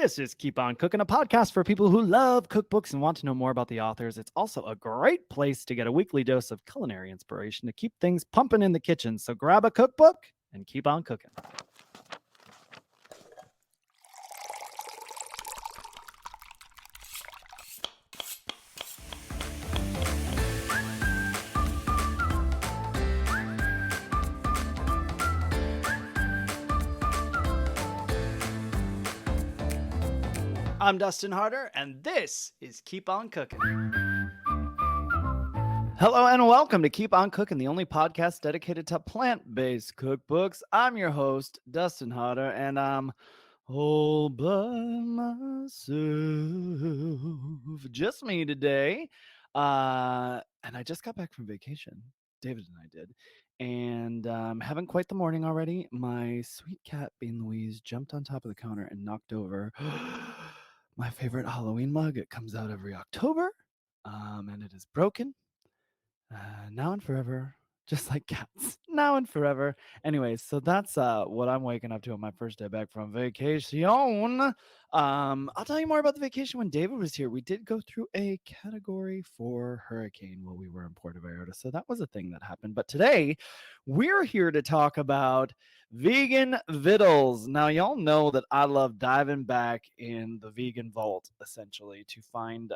This is Keep On Cooking, a podcast for people who love cookbooks and want to know more about the authors. It's also a great place to get a weekly dose of culinary inspiration to keep things pumping in the kitchen. So grab a cookbook and keep on cooking. I'm Dustin Harder, and this is Keep On Cooking. Hello and welcome to Keep On Cooking, the only podcast dedicated to plant-based cookbooks. I'm your host, Dustin Harder, and I'm all by myself. Just me today. And I just got back from vacation. David and I did. And haven't quite the morning already. My sweet cat, Bean Louise, jumped on top of the counter and knocked over my favorite Halloween mug. It comes out every October, and it is broken. Now and forever, just like cats, now and forever. Anyways, so that's what I'm waking up to on my first day back from vacation. I'll tell you more about the vacation when David was here. We did go through a category 4 hurricane while we were in Puerto Vallarta, so that was a thing that happened. But today, we're here to talk about vegan Vittles. Now, y'all know that I love diving back in the vegan vault, essentially, to find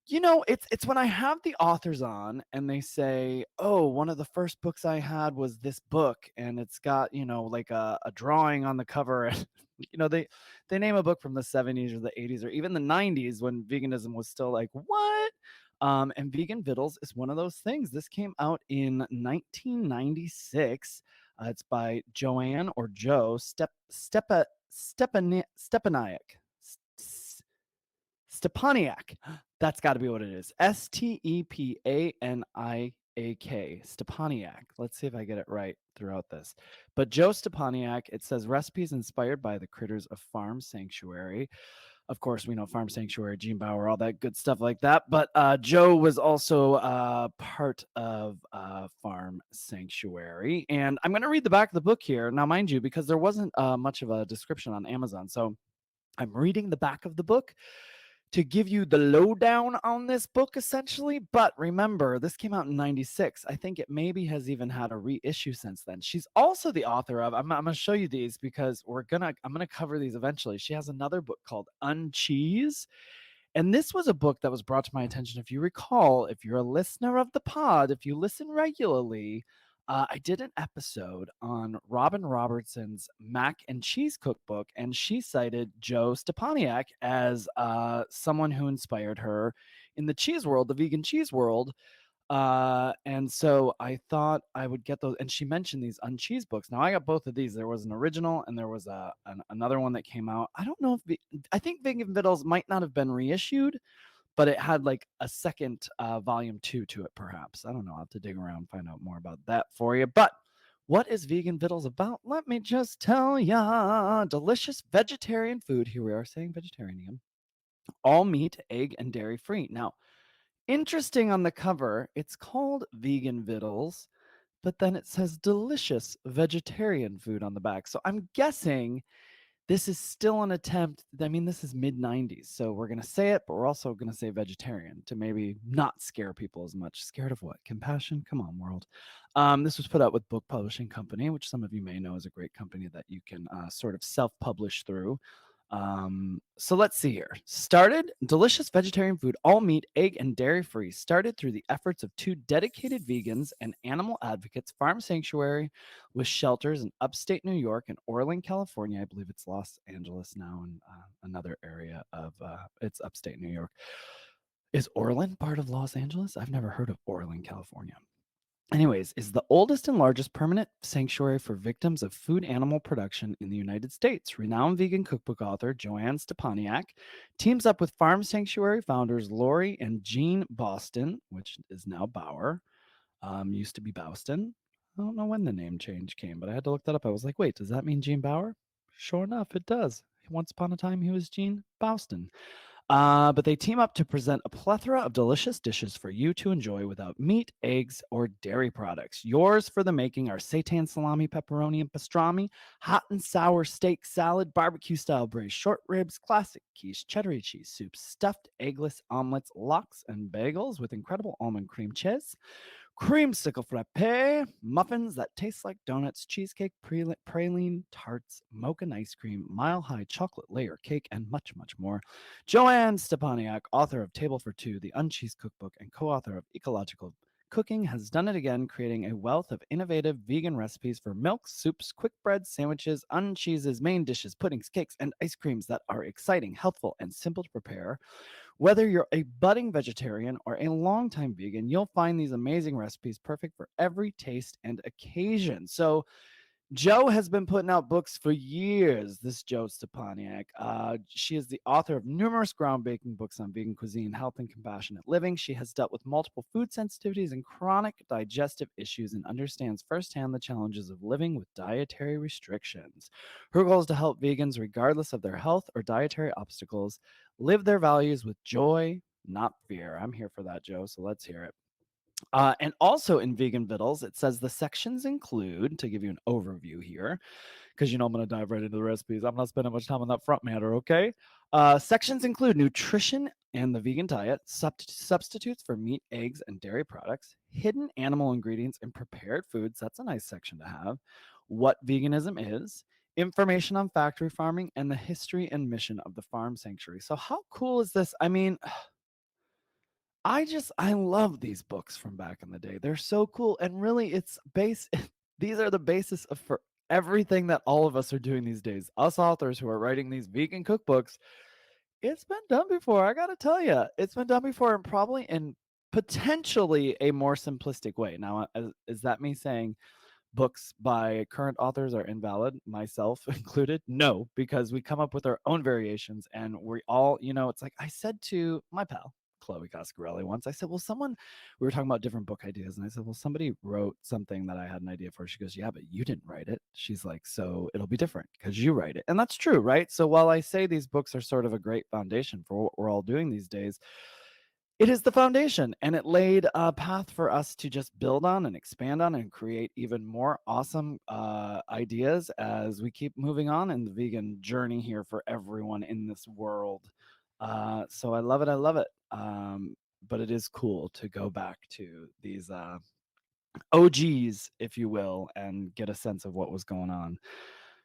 it's when I have the authors on and they say, oh, one of the first books I had was this book, and it's got, like a drawing on the cover. And, they name a book from the 70s or the 80s or even the 90s when veganism was still like, what? And Vegan Vittles is one of those things. This came out in 1996. It's by Joanne or Joe Stepaniak. Stepaniak. That's got to be what it is. Stepaniak. Stepaniak. Let's see if I get it right throughout this. But Joe Stepaniak, it says recipes inspired by the critters of Farm Sanctuary. Of course, we know Farm Sanctuary, Gene Bauer, all that good stuff like that. But Joe was also part of Farm Sanctuary. And I'm going to read the back of the book here. Now, mind you, because there wasn't much of a description on Amazon. So I'm reading the back of the book to give you the lowdown on this book, essentially. But remember, this came out in 96. I think it maybe has even had a reissue since then. She's also the author of, I'm going to show you these because I'm going to cover these eventually. She has another book called Uncheeses. And this was a book that was brought to my attention. If you recall, if you're a listener of the pod, if you listen regularly, I did an episode on Robin Robertson's mac and cheese cookbook, and she cited Joe Stepaniak as someone who inspired her in the cheese world, the vegan cheese world. And so I thought I would get those. And she mentioned these uncheese books. Now I got both of these. There was an original and there was another one that came out. I don't know if I think Vegan Vittles might not have been reissued, but it had like a second volume 2 to it, perhaps. I don't know. I'll have to dig around and find out more about that for you. But what is Vegan Vittles about? Let me just tell ya. Delicious vegetarian food. Here we are saying vegetarian again. All meat, egg, and dairy free. Now, interesting on the cover, it's called Vegan Vittles, but then it says delicious vegetarian food on the back. So I'm guessing this is still an attempt. I mean, this is mid-90s, so we're going to say it, but we're also going to say vegetarian to maybe not scare people as much. Scared of what? Compassion? Come on, world. This was put out with Book Publishing Company, which some of you may know is a great company that you can sort of self-publish through. So let's see here. Started delicious vegetarian food, all meat, egg, and dairy free. Started through the efforts of 2 dedicated vegans and animal advocates, Farm Sanctuary, with shelters in upstate New York and Orland, California. I believe it's Los Angeles now, and another area of it's upstate New York. Is Orland part of Los Angeles? I've never heard of Orland, California. Anyways, is the oldest and largest permanent sanctuary for victims of food animal production in the United States. Renowned vegan cookbook author Joanne Stepaniak teams up with Farm Sanctuary founders Lori and Jean Boston, which is now Bauer, used to be Bouston. I don't know when the name change came, but I had to look that up. I was like, wait, does that mean Jean Bauer? Sure enough, it does. Once upon a time, he was Jean Bouston. But they team up to present a plethora of delicious dishes for you to enjoy without meat, eggs, or dairy products. Yours for the making are seitan salami, pepperoni, and pastrami, hot and sour steak salad, barbecue style braised short ribs, classic quiche, cheddar cheese soup, stuffed eggless omelets, lox, and bagels with incredible almond cream cheese, creamsicle frappe, muffins that taste like donuts, cheesecake, praline, tarts, mocha and ice cream, mile high chocolate layer cake, and much, much more. Joanne Stepaniak, author of Table for Two, the Uncheesed Cookbook, and co author of Ecological Cooking, has done it again, creating a wealth of innovative vegan recipes for milks, soups, quick breads, sandwiches, uncheeses, main dishes, puddings, cakes, and ice creams that are exciting, healthful, and simple to prepare. Whether you're a budding vegetarian or a longtime vegan, you'll find these amazing recipes perfect for every taste and occasion. So, Joe has been putting out books for years. This Joe Stepaniak. She is the author of numerous groundbreaking books on vegan cuisine, health, and compassionate living. She has dealt with multiple food sensitivities and chronic digestive issues and understands firsthand the challenges of living with dietary restrictions. Her goal is to help vegans, regardless of their health or dietary obstacles, live their values with joy, not fear. I'm here for that, Joe, so let's hear it. And also in Vegan Vittles, it says the sections include, to give you an overview here, because I'm going to dive right into the recipes. I'm not spending much time on that front matter, okay? Sections include nutrition and the vegan diet, substitutes for meat, eggs, and dairy products, hidden animal ingredients in prepared foods. That's a nice section to have. What veganism is, information on factory farming, and the history and mission of the farm sanctuary. So, how cool is this? I mean, I love these books from back in the day. They're so cool, and really it's base these are the basis of for everything that all of us are doing these days. Us authors who are writing these vegan cookbooks, it's been done before. I got to tell you, it's been done before, and probably in potentially a more simplistic way. Now, is that me saying books by current authors are invalid, myself included? No, because we come up with our own variations, and we all, it's like I said to my pal Chloe Coscarelli once. I said, well, we were talking about different book ideas, and I said, well, somebody wrote something that I had an idea for. She goes, yeah, but you didn't write it. She's like, so it'll be different because you write it. And that's true, right? So while I say these books are sort of a great foundation for what we're all doing these days, it is the foundation, and it laid a path for us to just build on and expand on and create even more awesome ideas as we keep moving on in the vegan journey here for everyone in this world. So I love it. I love it. But it is cool to go back to these OGs, if you will, and get a sense of what was going on.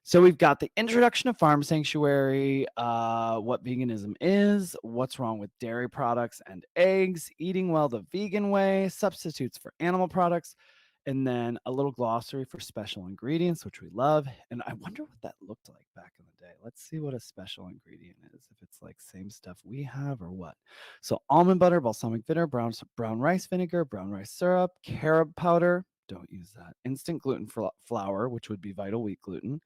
So we've got the introduction of farm sanctuary, what veganism is, what's wrong with dairy products and eggs, eating well the vegan way, substitutes for animal products, and then a little glossary for special ingredients, which we love. And I wonder what that looked like back in the day. Let's see what a special ingredient is, if it's like same stuff we have or what. So almond butter, balsamic vinegar, brown rice vinegar, brown rice syrup, carob powder. Don't use that. Instant gluten flour, which would be vital wheat gluten,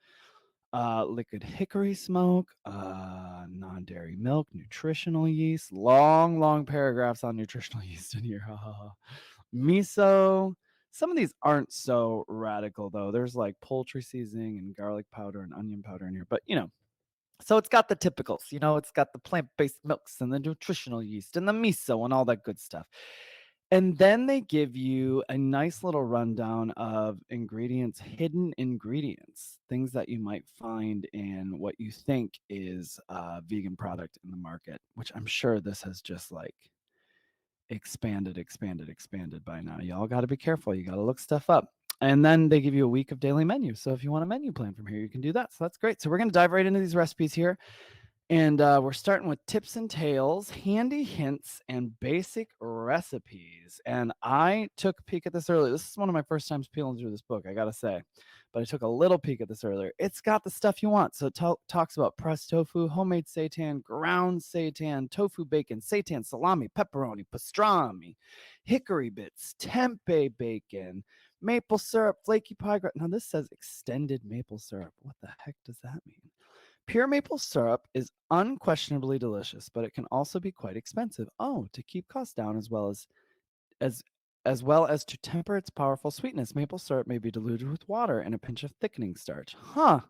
liquid hickory smoke, non-dairy milk, nutritional yeast, long paragraphs on nutritional yeast in here. Miso. Some of these aren't so radical though. There's like poultry seasoning and garlic powder and onion powder in here, but so it's got the typicals, it's got the plant-based milks and the nutritional yeast and the miso and all that good stuff. And then they give you a nice little rundown of ingredients, hidden ingredients, things that you might find in what you think is a vegan product in the market, which I'm sure this has just like expanded by now. Y'all got to be careful. You got to look stuff up. And then they give you a week of daily menu. So if you want a menu plan from here, you can do that. So that's great. So we're going to dive right into these recipes here. And we're starting with tips and tales, handy hints, and basic recipes. And I took a peek at this earlier. This is one of my first times peeling through this book, I got to say. But I took a little peek at this earlier. It's got the stuff you want. So it talks about pressed tofu, homemade seitan, ground seitan, tofu bacon, seitan salami, pepperoni, pastrami, hickory bits, tempeh bacon, maple syrup, flaky pie. Now this says extended maple syrup. What the heck does that mean? Pure maple syrup is unquestionably delicious, but it can also be quite expensive. Oh, to keep costs down as as well as to temper its powerful sweetness, maple syrup may be diluted with water and a pinch of thickening starch. Huh.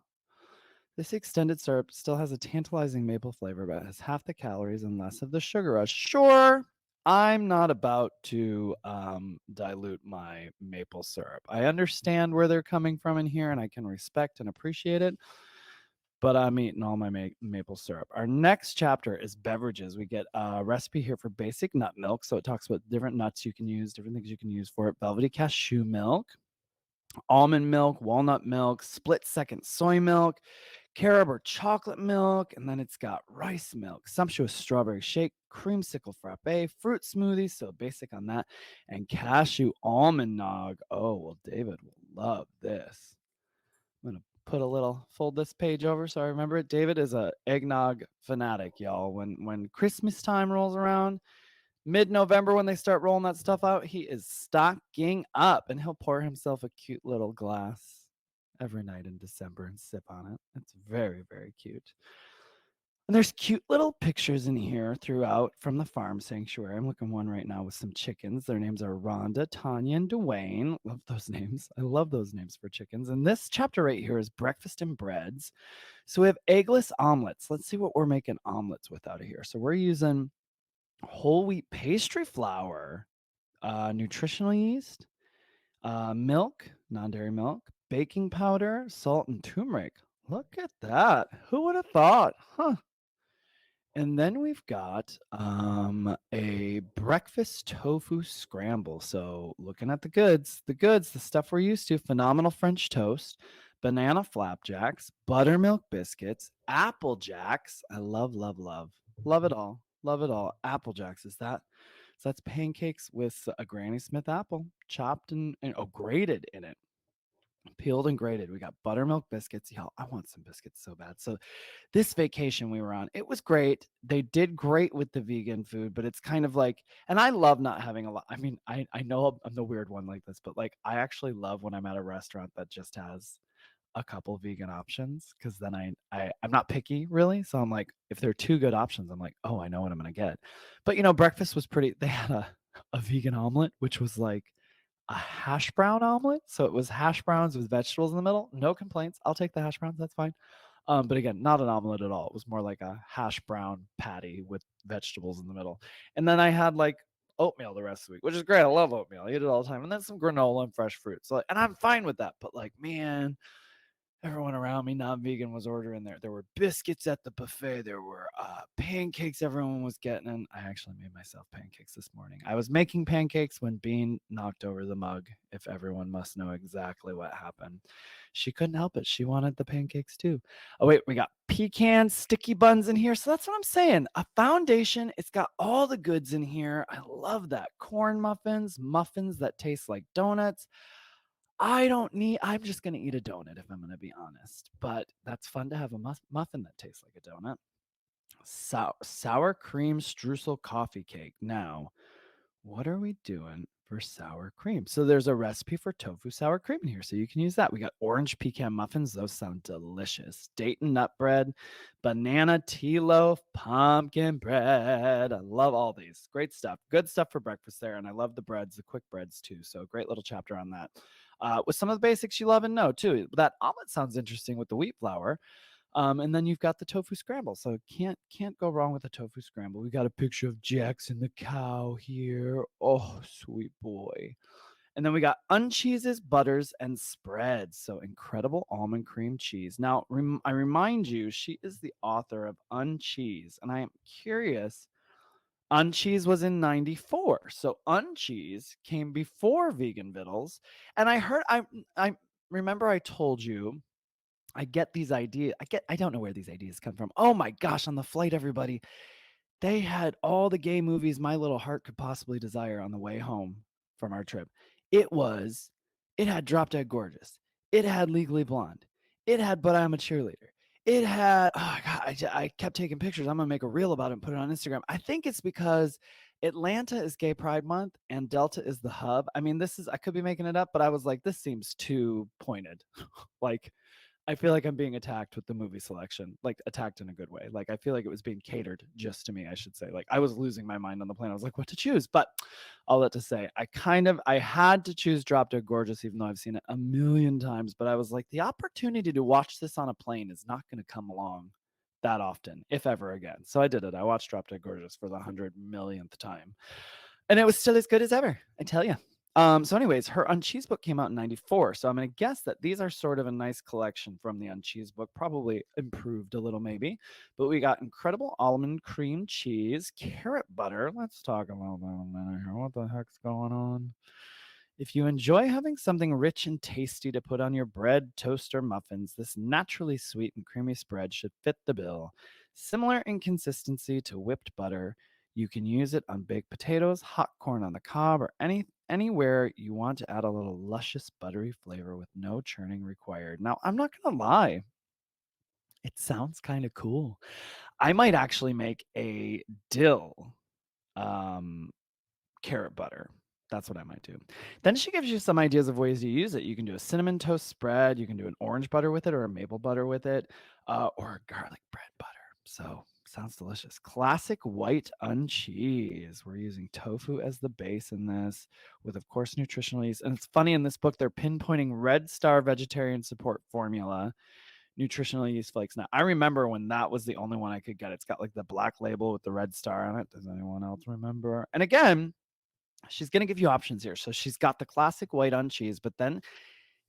This extended syrup still has a tantalizing maple flavor, but has half the calories and less of the sugar rush. Sure, I'm not about to dilute my maple syrup. I understand where they're coming from in here, and I can respect and appreciate it, but I'm eating all my maple syrup. Our next chapter is beverages. We get a recipe here for basic nut milk. So it talks about different nuts you can use, different things you can use for it. Velvety cashew milk, almond milk, walnut milk, split second soy milk, carob or chocolate milk, and then it's got rice milk, sumptuous strawberry shake, creamsicle frappe, fruit smoothie, so basic on that, and cashew almond nog. Oh, well, David will love this. I'm gonna fold this page over so I remember it. David is a eggnog fanatic, y'all. When Christmas time rolls around, mid-November when they start rolling that stuff out, he is stocking up, and he'll pour himself a cute little glass every night in December and sip on it. It's very, very cute. And there's cute little pictures in here throughout from the farm sanctuary. I'm looking one right now with some chickens. Their names are Rhonda, Tanya, and Dwayne. Love those names. I love those names for chickens. And this chapter right here is breakfast and breads. So we have eggless omelets. Let's see what we're making omelets with out of here. So we're using whole wheat pastry flour, nutritional yeast, milk, non-dairy milk, baking powder, salt, and turmeric. Look at that. Who would have thought? Huh. And then we've got a breakfast tofu scramble. So looking at the stuff we're used to, phenomenal French toast, banana flapjacks, buttermilk biscuits, apple jacks. I love, love, love. Love it all. Love it all. Apple jacks. So that's pancakes with a Granny Smith apple chopped and grated in it. Peeled and grated. We got buttermilk biscuits. Y'all, I want some biscuits so bad. So this vacation we were on, it was great. They did great with the vegan food, but it's kind of like, and I love not having a lot. I mean, I know I'm the weird one like this, but like I actually love when I'm at a restaurant that just has a couple vegan options, because then I'm not picky really. So I'm like, if there are two good options, I'm like, oh, I know what I'm gonna get. But breakfast was pretty. They had a vegan omelet, which was like a hash brown omelet. So it was hash browns with vegetables in the middle. No complaints. I'll take the hash browns. That's fine. But again, not an omelet at all. It was more like a hash brown patty with vegetables in the middle. And then I had like oatmeal the rest of the week, which is great. I love oatmeal. I eat it all the time. And then some granola and fresh fruit. So, and I'm fine with that. But like, man, everyone around me, non-vegan, was ordering there were biscuits at the buffet. There were pancakes everyone was getting. And I actually made myself pancakes this morning. I was making pancakes when Bean knocked over the mug, if everyone must know exactly what happened. She couldn't help it. She wanted the pancakes too. Oh wait, we got pecan sticky buns in here. So that's what I'm saying, a foundation. It's got all the goods in here. I love that. Corn muffins that taste like donuts. I'm just going to eat a donut if I'm going to be honest, but that's fun to have a muffin that tastes like a donut. Sour cream streusel coffee cake. Now, what are we doing for sour cream? So there's a recipe for tofu sour cream in here, so you can use that. We got orange pecan muffins. Those sound delicious. Dayton nut bread, banana tea loaf, pumpkin bread. I love all these. Great stuff. Good stuff for breakfast there. And I love the breads, the quick breads too. So great little chapter on that. With some of the basics you love and know too. That omelet sounds interesting with the wheat flour. And then you've got the tofu scramble. So can't go wrong with the tofu scramble. We got a picture of Jackson the cow here. Oh, sweet boy. And then we got uncheeses, butters, and spreads. So incredible almond cream cheese. Now, I remind you, she is the author of Uncheese. And I am curious, Uncheese was in 94. So Uncheese came before Vegan Vittles. And I remember I told you I get these ideas. I don't know where these ideas come from. Oh my gosh, on the flight, everybody, they had all the gay movies my little heart could possibly desire on the way home from our trip. It was, it had Drop Dead Gorgeous. It had Legally Blonde. It had But I'm a Cheerleader. It had, oh God, I kept taking pictures. I'm going to make a reel about it and put it on Instagram. I think it's because Atlanta is Gay Pride Month and Delta is the hub. I mean, I could be making it up, but I was like, this seems too pointed. Like, I feel like I'm being attacked with the movie selection, like attacked in a good way. Like I feel like it was being catered just to me, I should say. Like I was losing my mind on the plane. I was like, what to choose? But all that to say, I had to choose Drop Dead Gorgeous, even though I've seen it a million times. But I was like, the opportunity to watch this on a plane is not going to come along that often, if ever again. So I did it. I watched Drop Dead Gorgeous for the 100 millionth time. And it was still as good as ever, I tell you. So anyways, her Uncheese book came out in 94. So I'm going to guess that these are sort of a nice collection from the Uncheese book, probably improved a little maybe. But we got incredible almond cream cheese, carrot butter. Let's talk about that a minute here. What the heck's going on? If you enjoy having something rich and tasty to put on your bread, toast, or muffins, this naturally sweet and creamy spread should fit the bill. Similar in consistency to whipped butter, you can use it on baked potatoes, hot corn on the cob, or anywhere you want to add a little luscious buttery flavor with no churning required. Now, I'm not going to lie, it sounds kind of cool. I might actually make a dill um, carrot butter. That's what I might do. Then she gives you some ideas of ways to use it. You can do a cinnamon toast spread. You can do an orange butter with it or a maple butter with it, or a garlic bread butter. So sounds delicious. Classic white uncheese. We're using tofu as the base in this, with of course nutritional yeast. And it's funny in this book they're pinpointing Red Star vegetarian support formula, nutritional yeast flakes. Now I remember when that was the only one I could get. It's got like the black label with the red star on it. Does anyone else remember? And again, she's going to give you options here. So she's got the classic white uncheese, but then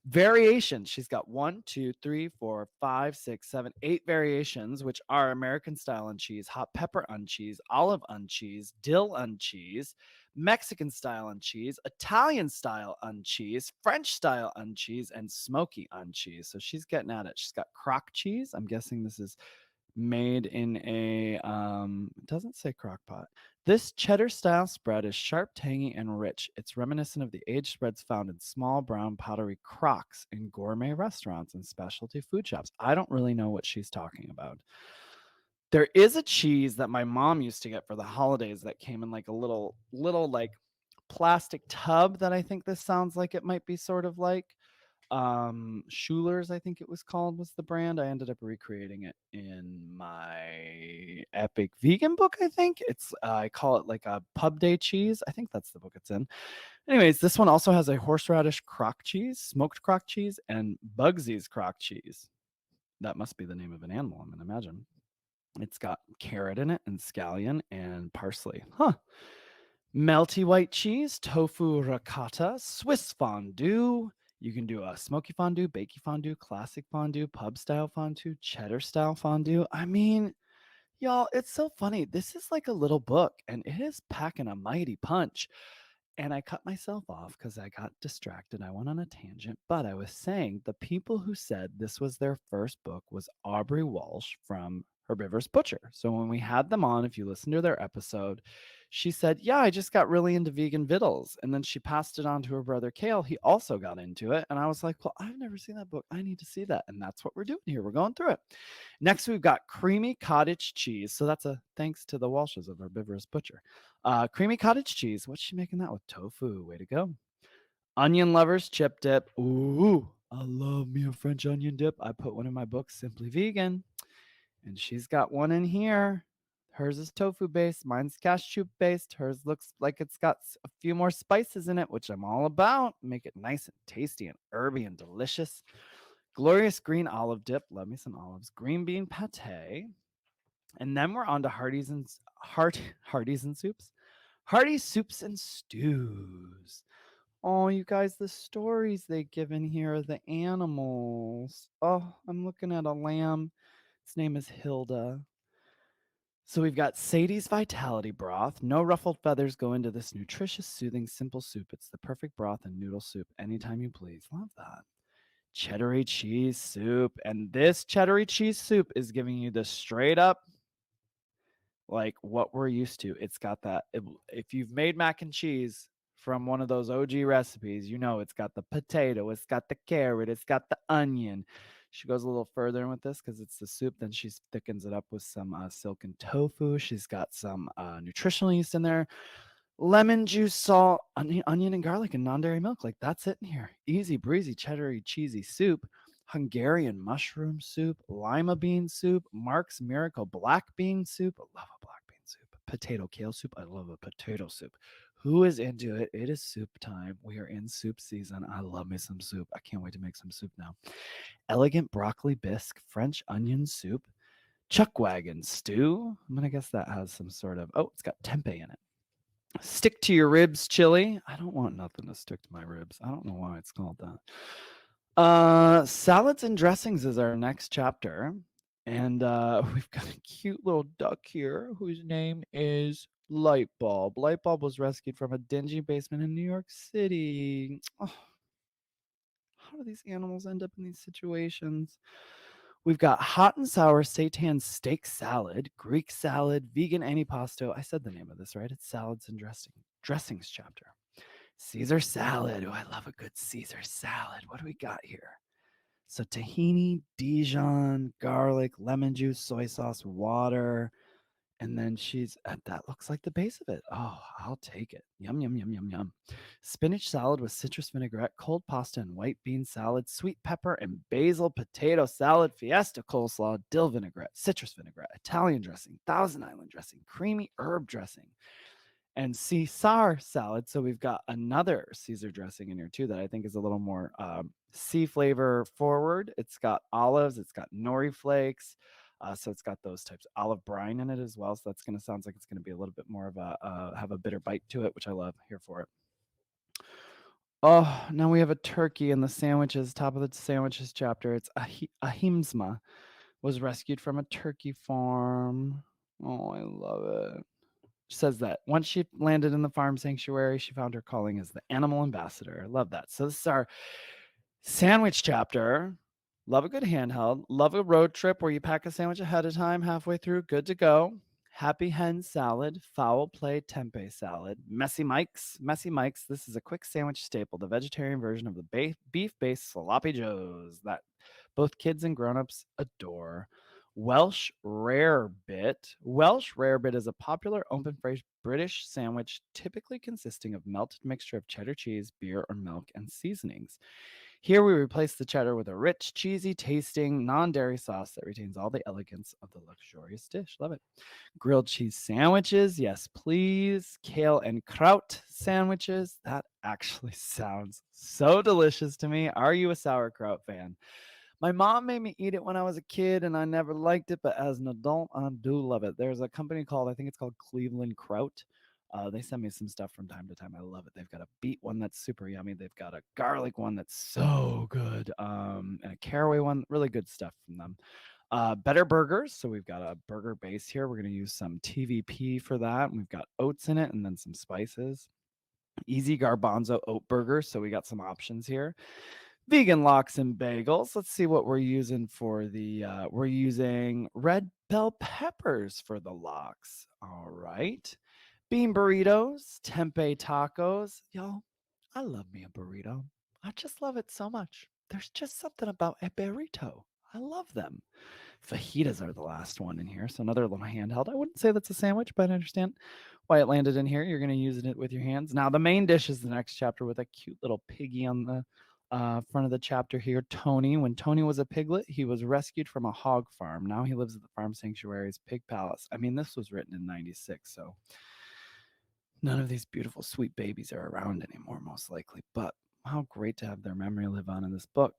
variations. She's got 1, 2, 3, 4, 5, 6, 7, 8 variations, which are American style uncheese, hot pepper uncheese, olive uncheese, dill uncheese, Mexican style uncheese, Italian style uncheese, French style uncheese, and smoky uncheese. So she's getting at it. She's got crock cheese. I'm guessing this is made in a it doesn't say crock pot. This cheddar style spread is sharp, tangy, and rich. It's reminiscent of the aged spreads found in small brown powdery crocks in gourmet restaurants and specialty food shops. I don't really know what she's talking about. There is a cheese that my mom used to get for the holidays that came in like a little like plastic tub that I think this sounds like it might be sort of like Schuler's, I think it was called, was the brand. I ended up recreating it in my epic vegan book. I think it's I call it like a pub day cheese. I think that's the book it's in. Anyways, this one also has a horseradish crock cheese, smoked crock cheese, and Bugsy's crock cheese. That must be the name of an animal, I'm gonna imagine. It's got carrot in it and scallion and parsley. Huh. Melty white cheese, tofu ricotta, Swiss fondue. You can do a smoky fondue, bakey fondue, classic fondue, pub style fondue, cheddar style fondue. I mean, y'all, it's so funny. This is like a little book and it is packing a mighty punch. And I cut myself off because I got distracted. I went on a tangent, but I was saying the people who said this was their first book was Aubrey Walsh from Herbivorous Butcher. So when we had them on, if you listen to their episode, she said, yeah, I just got really into vegan Vittles. And then she passed it on to her brother Kale. He also got into it. And I was like, well, I've never seen that book. I need to see that. And that's what we're doing here. We're going through it. Next, we've got creamy cottage cheese. So that's a thanks to the Walshes of Herbivorous Butcher. Creamy cottage cheese. What's she making that with? Tofu. Way to go. Onion lovers chip dip. Ooh, I love me a French onion dip. I put one in my book, Simply Vegan. And she's got one in here. Hers is tofu based. Mine's cashew based. Hers looks like it's got a few more spices in it, which I'm all about. Make it nice and tasty and herby and delicious. Glorious green olive dip. Love me some olives. Green bean pate. And then we're on to Hardee's and soups. Hearty soups and stews. Oh, you guys, the stories they give in here are the animals. Oh, I'm looking at a lamb. Its name is Hilda. So we've got Sadie's Vitality Broth. No ruffled feathers go into this nutritious, soothing, simple soup. It's the perfect broth and noodle soup anytime you please. Love that. Cheddar cheese soup. And this cheddar cheese soup is giving you the straight up like what we're used to. It's got that. If you've made mac and cheese from one of those OG recipes, you know it's got the potato, it's got the carrot, it's got the onion. She goes a little further in with this because it's the soup. Then she thickens it up with some silken tofu. She's got some nutritional yeast in there, lemon juice, salt, onion and garlic, and non-dairy milk. Like that's it in here. Easy breezy, cheddar cheesy soup. Hungarian mushroom soup, lima bean soup, Mark's Miracle black bean soup. I love a black bean soup. Potato kale soup. I love a potato soup. Who is into it? It is soup time. We are in soup season. I love me some soup. I can't wait to make some soup now. Elegant broccoli bisque, French onion soup, chuck wagon stew. I'm going to guess that has some sort of, oh, it's got tempeh in it. Stick to your ribs chili. I don't want nothing to stick to my ribs. I don't know why it's called that. Salads and dressings is our next chapter. And we've got a cute little duck here whose name is Lightbulb. Lightbulb was rescued from a dingy basement in New York City. Oh, how do these animals end up in these situations? We've got hot and sour seitan steak salad, Greek salad, vegan antipasto. I said the name of this, right? It's salads and dressings chapter. Caesar salad. Oh, I love a good Caesar salad. What do we got here? So tahini, Dijon, garlic, lemon juice, soy sauce, water. And then that looks like the base of it. Oh, I'll take it. Yum, yum, yum, yum, yum. Spinach salad with citrus vinaigrette, cold pasta and white bean salad, sweet pepper and basil potato salad, fiesta coleslaw, dill vinaigrette, citrus vinaigrette, Italian dressing, Thousand Island dressing, creamy herb dressing, and Caesar salad. So we've got another Caesar dressing in here too that I think is a little more sea flavor forward. It's got olives, it's got nori flakes. So it's got those types of olive brine in it as well. So that's going to sounds like it's going to be a little bit more of have a bitter bite to it, which I love. Here for it. Oh, now we have a turkey in the sandwiches. Top of the sandwiches chapter. It's Ahimsma was rescued from a turkey farm. Oh, I love it. Says that once she landed in the farm sanctuary, she found her calling as the animal ambassador. I love that. So this is our sandwich chapter. Love a good handheld. Love a road trip where you pack a sandwich ahead of time, halfway through, good to go. Happy hen salad, foul play tempeh salad, messy Mike's. Messy Mike's. This is a quick sandwich staple, the vegetarian version of the beef-based sloppy joes that both kids and grown-ups adore. Welsh Rarebit. Welsh Rarebit is a popular open-faced British sandwich typically consisting of melted mixture of cheddar cheese, beer, or milk, and seasonings. Here we replace the cheddar with a rich, cheesy tasting, non-dairy sauce that retains all the elegance of the luxurious dish. Love it. Grilled cheese sandwiches, yes, please. Kale and kraut sandwiches. That actually sounds so delicious to me. Are you a sauerkraut fan? My mom made me eat it when I was a kid, and I never liked it, but as an adult, I do love it. There's a company called, I think it's called Cleveland Kraut. They send me some stuff from time to time. I love it. They've got a beet one that's super yummy. They've got a garlic one that's so good, and a caraway one. Really good stuff from them. Better burgers. So we've got a burger base here. We're going to use some TVP for that. And we've got oats in it and then some spices. Easy garbanzo oat burger. So we got some options here. Vegan lox and bagels. Let's see what we're using for the we're using red bell peppers for the lox. All right. Bean burritos, tempeh tacos. Y'all, I love me a burrito. I just love it so much. There's just something about a burrito. I love them. Fajitas are the last one in here. So another little handheld. I wouldn't say that's a sandwich, but I understand why it landed in here. You're going to use it with your hands. Now, the main dish is the next chapter with a cute little piggy on the front of the chapter here. Tony. When Tony was a piglet, he was rescued from a hog farm. Now he lives at the farm sanctuary's pig palace. I mean, this was written in 96, so none of these beautiful, sweet babies are around anymore, most likely. But how great to have their memory live on in this book.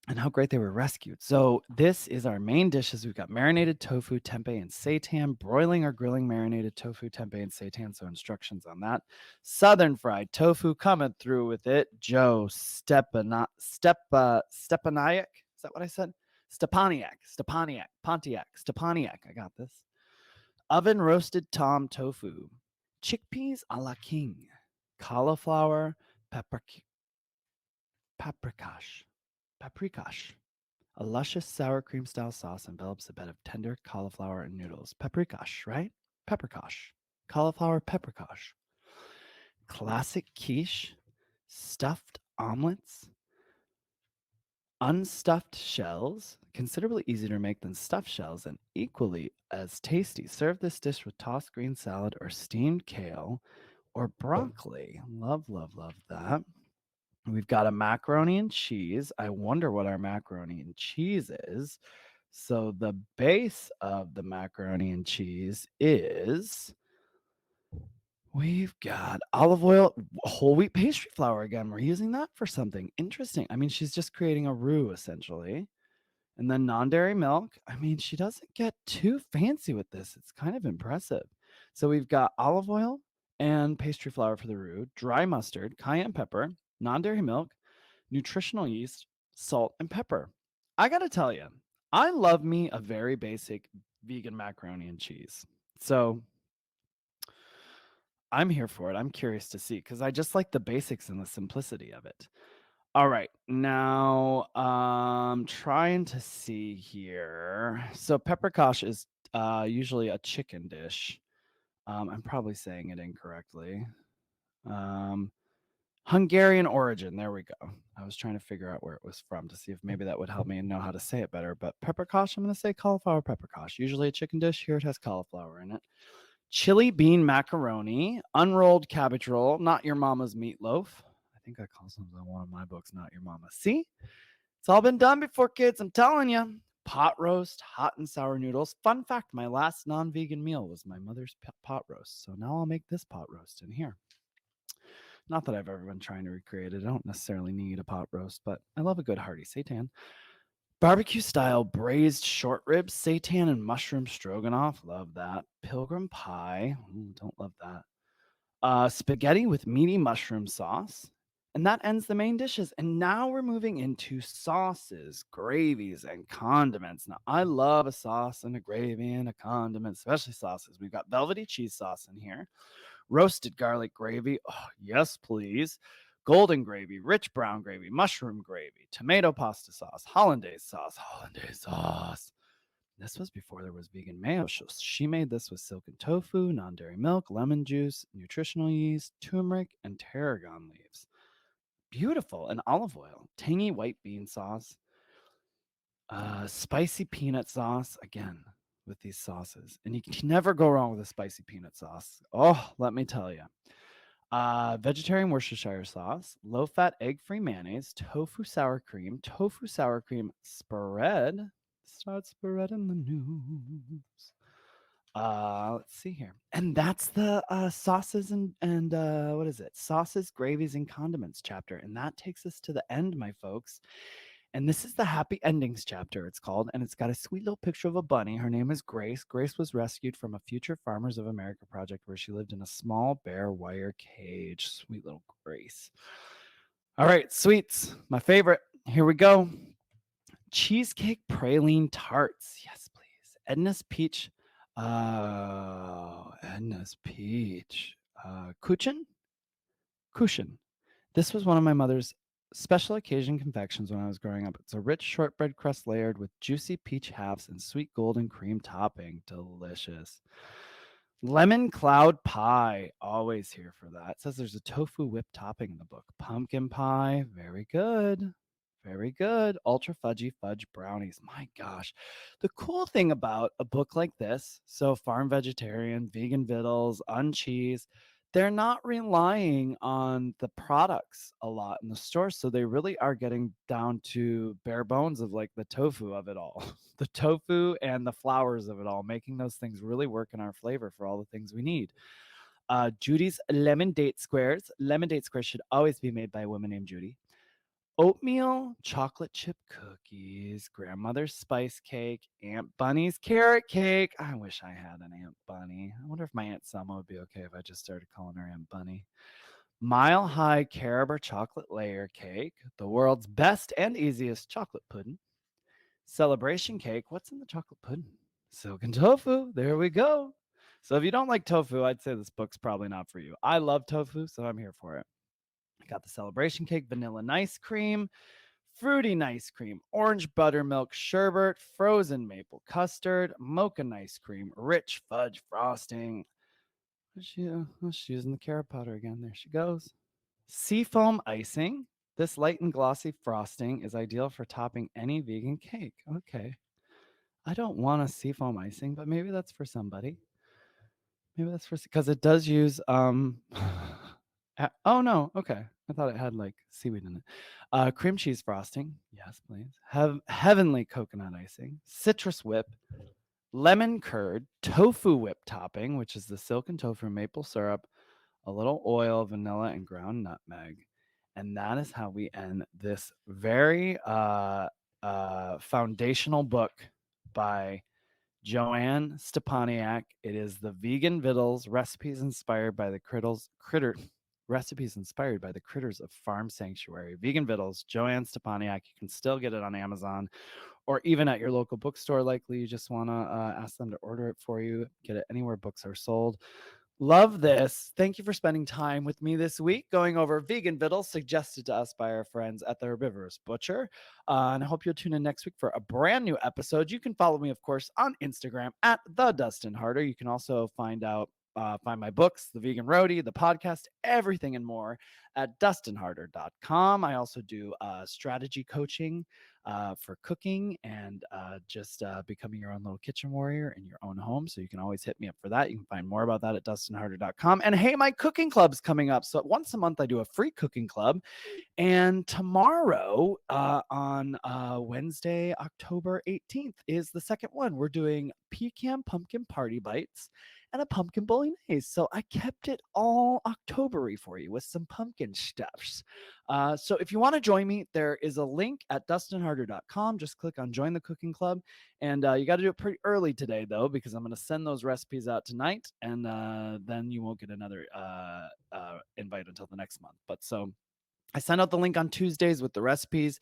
And how great they were rescued. So this is our main dishes. We've got marinated tofu, tempeh, and seitan, broiling or grilling marinated tofu, tempeh, and seitan. So instructions on that. Southern fried tofu coming through with it. Joe Stepaniak. Is that what I said? Stepaniak. I got this. Oven roasted tom tofu. Chickpeas a la king. Cauliflower, paprikash. A luscious sour cream style sauce envelops a bed of tender cauliflower and noodles. Paprikash, right? Paprikash. Cauliflower paprikash. Classic quiche. Stuffed omelets. Unstuffed shells. Considerably easier to make than stuffed shells and equally as tasty. Serve this dish with tossed green salad or steamed kale or broccoli. Love, love, love that. We've got a macaroni and cheese. I wonder what our macaroni and cheese is. So the base of the macaroni and cheese is we've got olive oil, whole wheat pastry flour again. We're using that for something interesting. I mean, she's just creating a roux essentially. And then non-dairy milk. I mean, she doesn't get too fancy with this. It's kind of impressive. So we've got olive oil and pastry flour for the roux, dry mustard, cayenne pepper, non-dairy milk, nutritional yeast, salt, and pepper. I got to tell you, I love me a very basic vegan macaroni and cheese. So I'm here for it. I'm curious to see because I just like the basics and the simplicity of it. All right. Now, trying to see here. So pepper kosh is usually a chicken dish. I'm probably saying it incorrectly. Um, Hungarian origin. There we go. I was trying to figure out where it was from to see if maybe that would help me know how to say it better. But pepper kosh, I'm going to say cauliflower pepper kosh. Usually a chicken dish. Here it has cauliflower in it. Chili bean macaroni, unrolled cabbage roll, not your mama's meatloaf. I think I call something in one of my books, not your mama. See? It's all been done before, kids. I'm telling you. Pot roast, hot and sour noodles. Fun fact, my last non-vegan meal was my mother's pot roast. So now I'll make this pot roast in here. Not that I've ever been trying to recreate it. I don't necessarily need a pot roast, but I love a good hearty seitan. Barbecue style braised short ribs, seitan and mushroom stroganoff. Love that. Pilgrim pie. Don't love that. Spaghetti with meaty mushroom sauce. And that ends the main dishes. And now we're moving into sauces, gravies, and condiments. Now, I love a sauce and a gravy and a condiment, especially sauces. We've got velvety cheese sauce in here, roasted garlic gravy. Oh, yes, please. Golden gravy, rich brown gravy, mushroom gravy, tomato pasta sauce, hollandaise sauce, hollandaise sauce. This was before there was vegan mayo. She made this with silken tofu, non-dairy milk, lemon juice, nutritional yeast, turmeric, and tarragon leaves. Beautiful. And olive oil, tangy white bean sauce, spicy peanut sauce. Again, with these sauces. And you can never go wrong with a spicy peanut sauce. Oh, let me tell you. Vegetarian Worcestershire sauce, low-fat egg-free mayonnaise, tofu sour cream spread. Start spreading the news. Let's see here. And that's the sauces and what is it? Sauces, gravies, and condiments chapter. And that takes us to the end, my folks. And this is the happy endings chapter, it's called. And it's got a sweet little picture of a bunny. Her name is Grace. Grace was rescued from a Future Farmers of America project where she lived in a small bare wire cage. Sweet little Grace. All right, sweets, my favorite. Here we go. Cheesecake praline tarts. Yes, please. Edna's peach. Edna's peach. Cookin? Cushion. This was one of my mother's special occasion confections when I was growing up. It's a rich shortbread crust layered with juicy peach halves and sweet golden cream topping. Delicious. Lemon cloud pie. Always here for that. It says there's a tofu whip topping in the book. Pumpkin pie. Very good. Very good. Ultra fudgy fudge brownies. My gosh. The cool thing about a book like this, so farm vegetarian, vegan vittles, uncheese, they're not relying on the products a lot in the store. So they really are getting down to bare bones of like the tofu of it all, the tofu and the flours of it all, making those things really work in our flavor for all the things we need. Judy's lemon date squares. Lemon date squares should always be made by a woman named Judy. Oatmeal chocolate chip cookies, grandmother's spice cake, Aunt Bunny's carrot cake. I wish I had an Aunt Bunny. I wonder if my Aunt Selma would be okay if I just started calling her Aunt Bunny. Mile High Carob chocolate layer cake, the world's best and easiest chocolate pudding. Celebration cake. What's in the chocolate pudding? Silken tofu. There we go. So if you don't like tofu, I'd say this book's probably not for you. I love tofu, so I'm here for it. I got the celebration cake, vanilla nice cream, fruity nice cream, orange buttermilk sherbet, frozen maple custard, mocha nice cream, rich fudge frosting. She's using the carrot powder again. There she goes. Seafoam icing. This light and glossy frosting is ideal for topping any vegan cake. Okay. I don't want a seafoam icing, but maybe that's for somebody. Maybe that's for because it does use Oh no, okay. I thought it had like seaweed in it. Cream cheese frosting, yes, please. Have heavenly coconut icing, citrus whip, lemon curd, tofu whip topping, which is the silken tofu, maple syrup, a little oil, vanilla, and ground nutmeg. And that is how we end this very foundational book by Joanne Stepaniak. It is the Vegan Vittles recipes inspired by the recipes inspired by the critters of Farm Sanctuary. Vegan Vittles, Joanne Stepaniak. You can still get it on Amazon or even at your local bookstore. Likely, you just want to ask them to order it for you. Get it anywhere books are sold. Love this. Thank you for spending time with me this week going over vegan vittles suggested to us by our friends at the Herbivorous Butcher. And I hope you'll tune in next week for a brand new episode. You can follow me, of course, on Instagram at the Dustin Harder. You can also find my books, The Vegan Roadie, the podcast, everything and more at dustinharder.com. I also do strategy coaching for cooking and just becoming your own little kitchen warrior in your own home. So you can always hit me up for that. You can find more about that at dustinharder.com. And hey, my cooking club's coming up. So once a month, I do a free cooking club. And tomorrow, on Wednesday, October 18th, is the second one. We're doing pecan pumpkin party bites and a pumpkin bolognese. So I kept it all Octobery for you with some pumpkin stuffs. So if you want to join me, there is a link at dustinharder.com. Just click on Join the Cooking Club. And you got to do it pretty early today, though, because I'm going to send those recipes out tonight. And then you won't get another invite until the next month. But so I send out the link on Tuesdays with the recipes.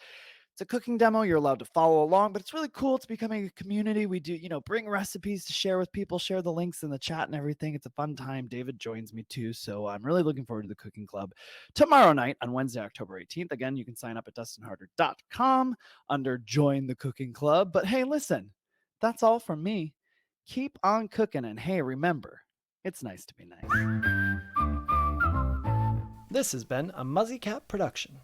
It's a cooking demo. You're allowed to follow along, but it's really cool. It's becoming a community. We do, bring recipes to share with people, share the links in the chat and everything. It's a fun time. David joins me too. So I'm really looking forward to the cooking club tomorrow night on Wednesday, October 18th. Again, you can sign up at dustinharder.com under Join the Cooking Club. But hey, listen, that's all from me. Keep on cooking. And hey, remember, it's nice to be nice. This has been a Muzzy Cat production.